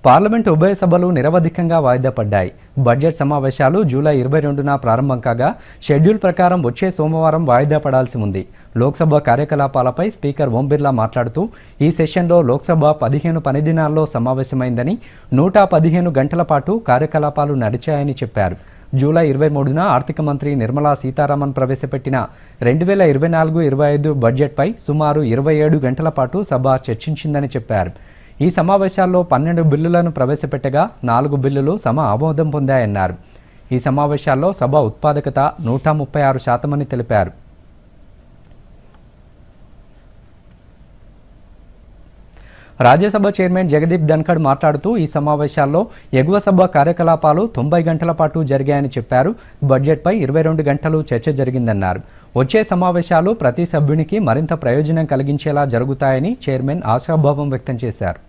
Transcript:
Parliament ఉభయ సభలు నిరవధికంగా వాయిదా పడ్డాయి. బడ్జెట్ సమావేశాలు జూలై 22న ప్రారంభం కాగా షెడ్యూల్ ప్రకారం వచ్చే సోమవారం వాయిదా పడాల్సి ఉంది. లోక్సభ కార్యకలాపాలపై స్పీకర్ ఓం బిర్లా మాట్లాడుతూ ఈ సెషన్లో లోక్సభ 15 పని దినాల్లో సమావేశమైందని 115 గంటల పాటు కార్యకలాపాలు నడిచాయని చెప్పారు. జూలై 23న ఆర్థిక మంత్రి నిర్మలా సీతారామన్ ప్రవేశపెట్టిన 2024-25 బడ్జెట్పై సుమారు 27 గంటల పాటు సభ చర్చించిందని చెప్పారు. ఈ సమావేశాల్లో 12 బిల్లులను ప్రవేశపెట్టగా 4 బిల్లులు సభ ఆమోదం పొందాయన్నారు. ఈ సమావేశాల్లో సభ ఉత్పాదకత 136% అని తెలిపారు. రాజ్యసభ చైర్మన్ జగదీప్ ధన్ఖడ్ మాట్లాడుతూ ఈ సమావేశాల్లో ఎగువ సభ కార్యకలాపాలు 90 గంటల పాటు జరిగాయని చెప్పారు. బడ్జెట్పై 22 గంటలు చర్చ జరిగిందన్నారు. వచ్చే సమావేశాలు ప్రతి సభ్యునికి మరింత ప్రయోజనం కలిగించేలా జరుగుతాయని చైర్మన్ ఆశాభావం వ్యక్తం చేశారు.